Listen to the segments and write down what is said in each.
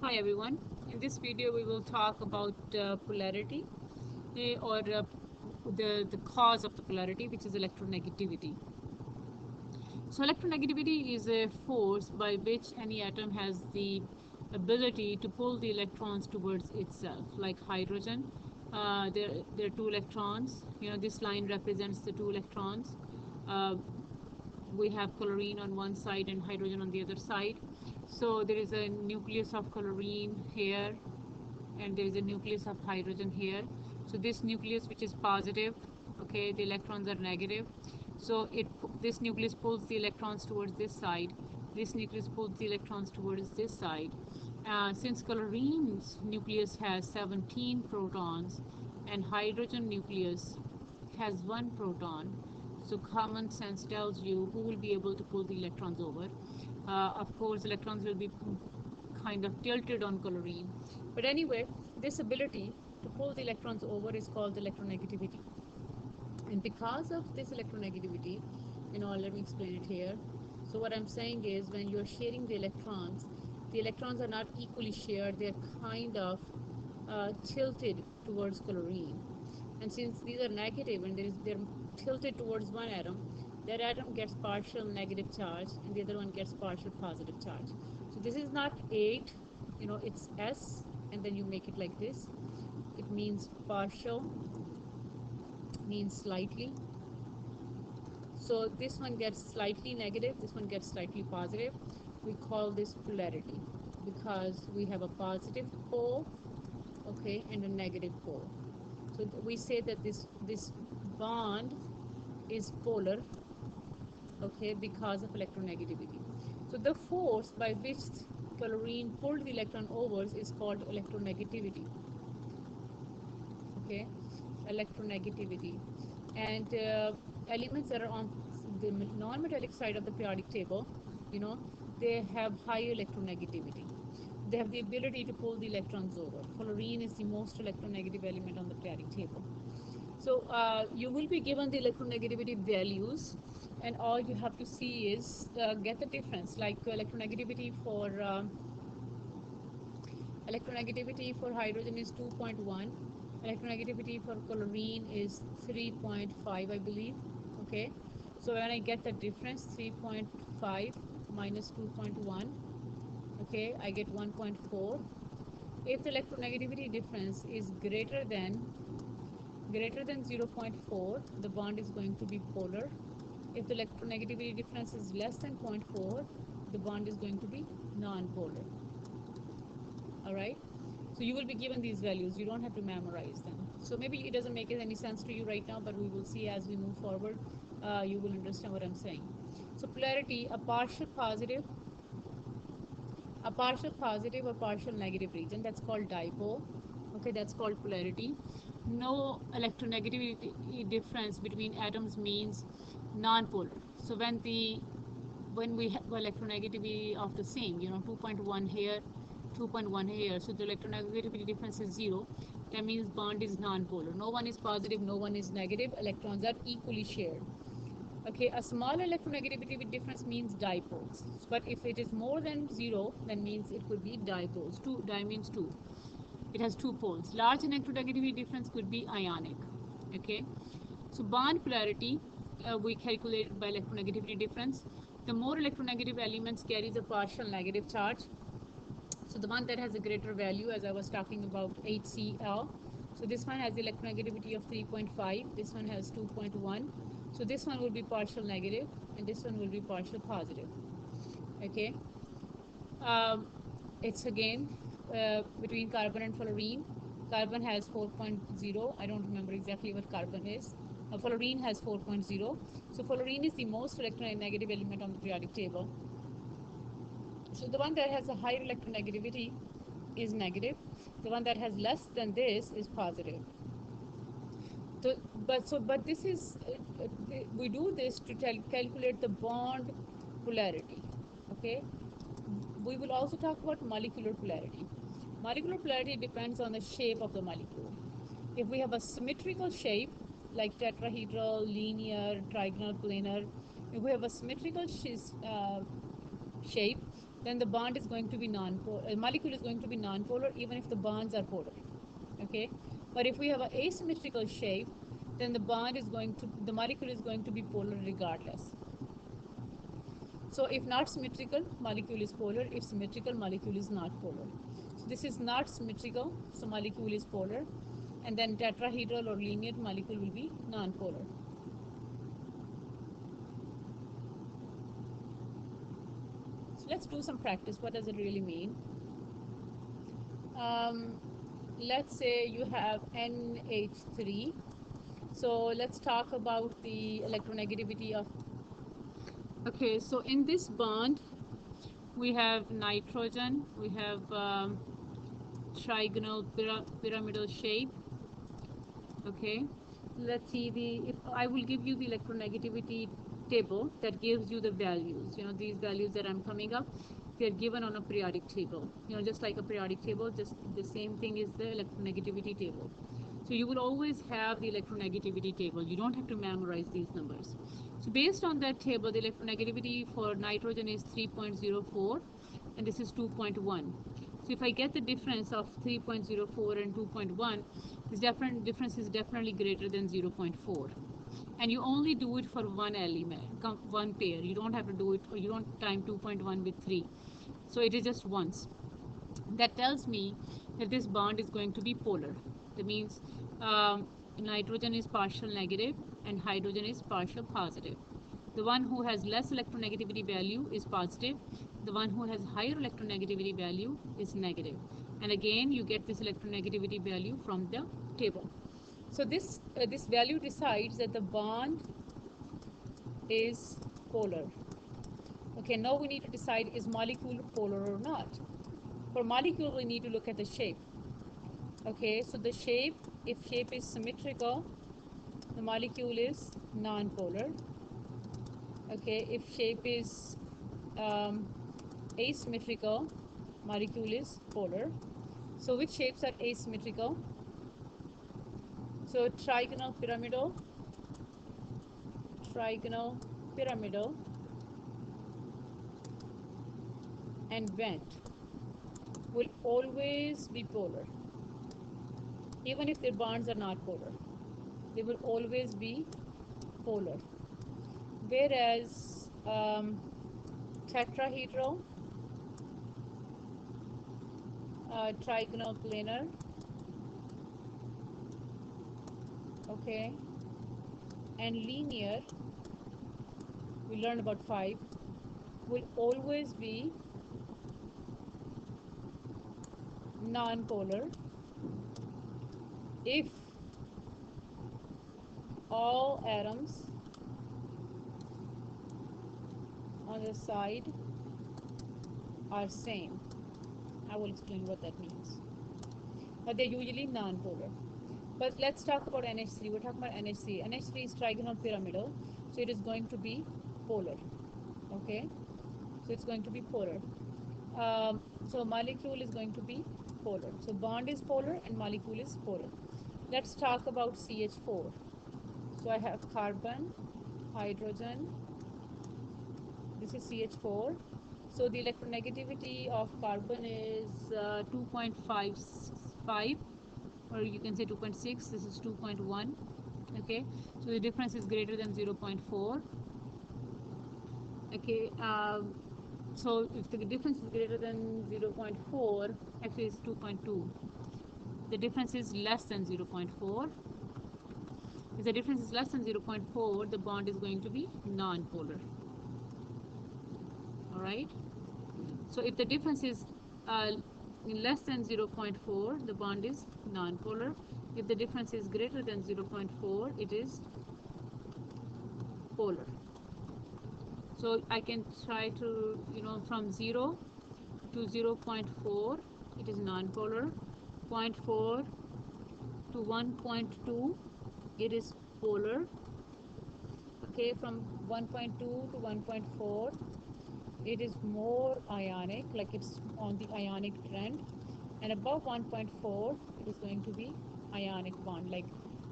Hi everyone. In this video we will talk about polarity or the cause of the polarity, which is electronegativity. So electronegativity is a force by which any atom has the ability to pull the electrons towards itself. Like hydrogen, there are two electrons. This line represents the two electrons. Uh, we have chlorine on one side and hydrogen on the other side. So there is a nucleus of chlorine here and there is a nucleus of hydrogen here. So this nucleus, which is positive, okay, the electrons are negative. So this nucleus pulls the electrons towards this side. This nucleus pulls the electrons towards this side. Since chlorine's nucleus has 17 protons and hydrogen nucleus has 1 proton, so common sense tells you who will be able to pull the electrons over. Of course, electrons will be kind of tilted on chlorine. But anyway, this ability to pull the electrons over is called electronegativity. And because of this electronegativity, let me explain it here. So what I'm saying is, when you're sharing the electrons are not equally shared. They're kind of tilted towards chlorine. And since these are negative and they're tilted towards one atom, that atom gets partial negative charge and the other one gets partial positive charge. So this is not 8, it's S, and then you make it like this. It means partial, means slightly. So this one gets slightly negative, this one gets slightly positive. We call this polarity because we have a positive pole, okay, and a negative pole. So we say that this bond is polar, okay, because of electronegativity. So the force by which chlorine pulled the electron over is called electronegativity, okay, electronegativity. And elements that are on the non-metallic side of the periodic table, they have high electronegativity. They have the ability to pull the electrons over. Chlorine is the most electronegative element on the periodic table. So you will be given the electronegativity values, and all you have to see is get the difference. Like electronegativity for hydrogen is 2.1. Electronegativity for chlorine is 3.5, I believe. Okay, so when I get the difference, 3.5 minus 2.1, okay, I get 1.4. If the electronegativity difference is greater than 0.4, the bond is going to be polar. If the electronegativity difference is less than 0.4, the bond is going to be non-polar. Alright, so you will be given these values. You don't have to memorize them. So maybe it doesn't make any sense to you right now, but we will see as we move forward. You will understand what I'm saying. So polarity, a partial positive or partial negative region, that's called dipole. Okay, that's called polarity. No electronegativity difference between atoms means non-polar. So when we have electronegativity of the same, 2.1 here, 2.1 here, so the electronegativity difference is 0. That means bond is non-polar. No one is positive, no one is negative. Electrons are equally shared. Okay, a small electronegativity difference means dipoles. But if it is more than 0, then means it could be dipoles. Di means 2. It has 2 poles. Large electronegativity difference could be ionic. Okay, so bond polarity we calculate by electronegativity difference. The more electronegative elements carries a partial negative charge. So the one that has a greater value, as I was talking about, HCl. So this one has electronegativity of 3.5. This one has 2.1. So this one will be partial negative, and this one will be partial positive. Okay. It's again between carbon and fluorine. Carbon has 4.0. I don't remember exactly what carbon is. Fluorine has 4.0. So fluorine is the most electronegative element on the periodic table. So the one that has a higher electronegativity is negative. The one that has less than this is positive. So, but this is we do this to calculate the bond polarity. Okay. We will also talk about molecular polarity. Molecular polarity depends on the shape of the molecule. If we have a symmetrical shape, like tetrahedral, linear, trigonal, planar, if we have a symmetrical shape, then the bond is going to be non-polar. Molecule is going to be non-polar even if the bonds are polar. Okay, but if we have an asymmetrical shape, then the molecule is going to be polar regardless. So if not symmetrical, molecule is polar. If symmetrical, molecule is not polar. So this is not symmetrical, so molecule is polar. And then tetrahedral or linear molecule will be non-polar. So let's do some practice. What does it really mean? Um, let's say you have NH3. So let's talk about the electronegativity of. Okay, so in this bond, we have nitrogen, we have trigonal pyramidal shape. Okay, let's see if I will give you the electronegativity table that gives you the values. These values that I'm coming up, they're given on a periodic table. Just like a periodic table, just the same thing is the electronegativity table. So you will always have the electronegativity table. You don't have to memorize these numbers. So based on that table, the electronegativity for nitrogen is 3.04 and this is 2.1. So if I get the difference of 3.04 and 2.1, this difference is definitely greater than 0.4. And you only do it for one element, one pair. You don't have to do it, or you don't time 2.1 with 3. So it is just once. That tells me that this bond is going to be polar. That means nitrogen is partial negative and hydrogen is partial positive. The one who has less electronegativity value is positive. The one who has higher electronegativity value is negative. And again, you get this electronegativity value from the table. So this value decides that the bond is polar. Okay, now we need to decide, is molecule polar or not? For molecule, we need to look at the shape. Okay, so the shape, if shape is symmetrical, the molecule is non-polar. Okay, if shape is asymmetrical, molecule is polar. So which shapes are asymmetrical? So trigonal pyramidal, and bent will always be polar. Even if their bonds are not polar, they will always be polar. Whereas tetrahedral, trigonal planar, okay, and linear, we learned about 5, will always be non-polar if all atoms on the side are same. I will explain what that means. But they're usually non-polar. But let's talk about NH3. We're talking about NH3. NH3 is trigonal pyramidal, so it is going to be polar. Okay, so it's going to be polar. So molecule is going to be polar. So bond is polar and molecule is polar. Let's talk about CH4. So I have carbon, hydrogen. This is CH4. So the electronegativity of carbon is 2.55, or you can say 2.6. This is 2.1. Okay, so the difference is greater than 0.4. Okay, so if the difference is greater than 0.4, actually it's 2.2. The difference is less than 0.4. If the difference is less than 0.4, the bond is going to be non-polar. All right. So if the difference is less than 0.4, the bond is non-polar. If the difference is greater than 0.4, it is polar. So I can try to, from 0 to 0.4, it is non-polar. 0.4 to 1.2, it is polar. Okay, from 1.2 to 1.4, it is more ionic, like it's on the ionic trend. And above 1.4, it is going to be ionic bond, like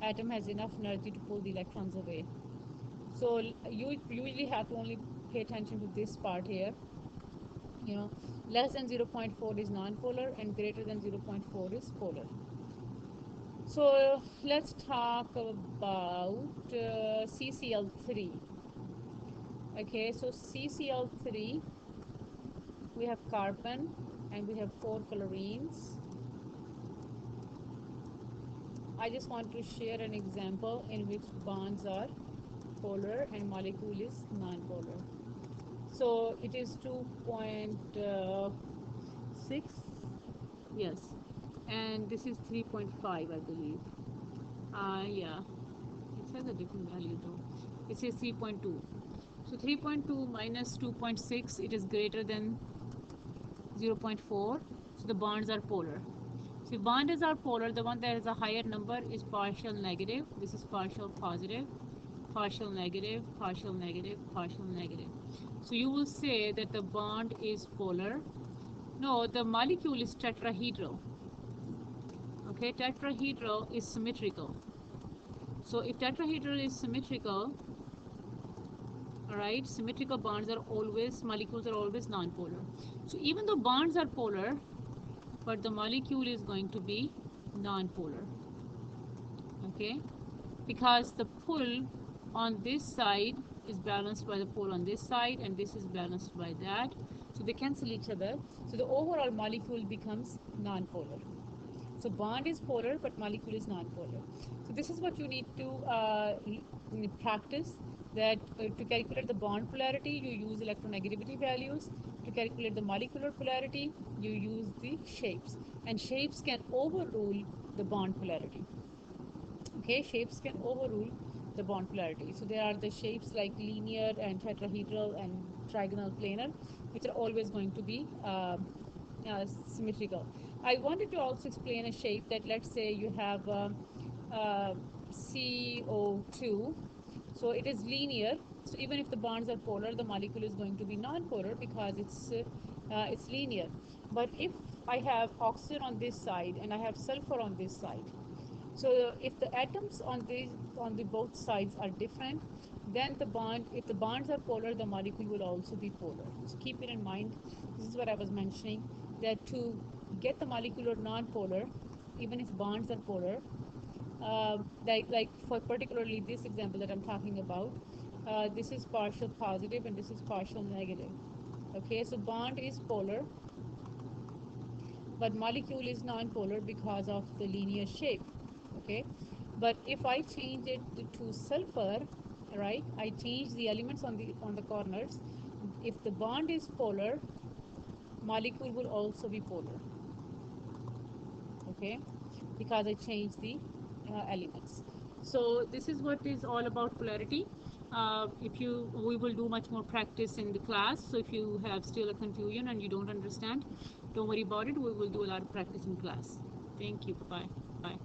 atom has enough energy to pull the electrons away. So you usually have to only pay attention to this part here. you know, less than zero point 0.4 is non-polar and greater than zero point 0.4 is polar. So let's talk about CCl3. Okay, so CCl3, we have carbon and we have four chlorines. I just want to share an example in which bonds are polar and molecule is non-polar. So it is 2.6, yes, and this is 3.5, I believe. Yeah, it says a different value though. It says 3.2. So 3.2 minus 2.6, it is greater than 0.4. So the bonds are polar. So if bonds are polar, the one that has a higher number is partial negative. This is partial positive, partial negative, partial negative, partial negative. So you will say that the bond is polar. No, the molecule is tetrahedral. Okay, tetrahedral is symmetrical. So if tetrahedral is symmetrical, all right, symmetrical bonds are always, molecules are always non-polar. So even though bonds are polar, but the molecule is going to be non-polar. Okay, because the pull on this side is balanced by the pull on this side, and this is balanced by that, so they cancel each other. So the overall molecule becomes non-polar. So bond is polar, but molecule is non-polar. So this is what you need to practice. That to calculate the bond polarity, you use electronegativity values. To calculate the molecular polarity, you use the shapes. And shapes can overrule the bond polarity. Okay, shapes can overrule the bond polarity. So there are the shapes like linear and tetrahedral and trigonal planar, which are always going to be symmetrical. I wanted to also explain a shape that, let's say you have CO2, so it is linear. So even if the bonds are polar, the molecule is going to be non-polar because it's linear. But if I have oxygen on this side and I have sulfur on this side, so if the atoms on the both sides are different, then the bond, if the bonds are polar, the molecule will also be polar. So keep it in mind. This is what I was mentioning, that to get the molecular non-polar, even if bonds are polar, like for particularly this example that I'm talking about, this is partial positive and this is partial negative. Okay, so bond is polar, but molecule is non-polar because of the linear shape. Okay, but if I change it to sulfur, right, I change the elements on the corners. If the bond is polar, molecule will also be polar. Okay, because I changed the elements. So this is what is all about polarity. If you, we will do much more practice in the class. So if you have still a confusion and you don't understand, don't worry about it. We will do a lot of practice in class. Thank you. Bye. Bye.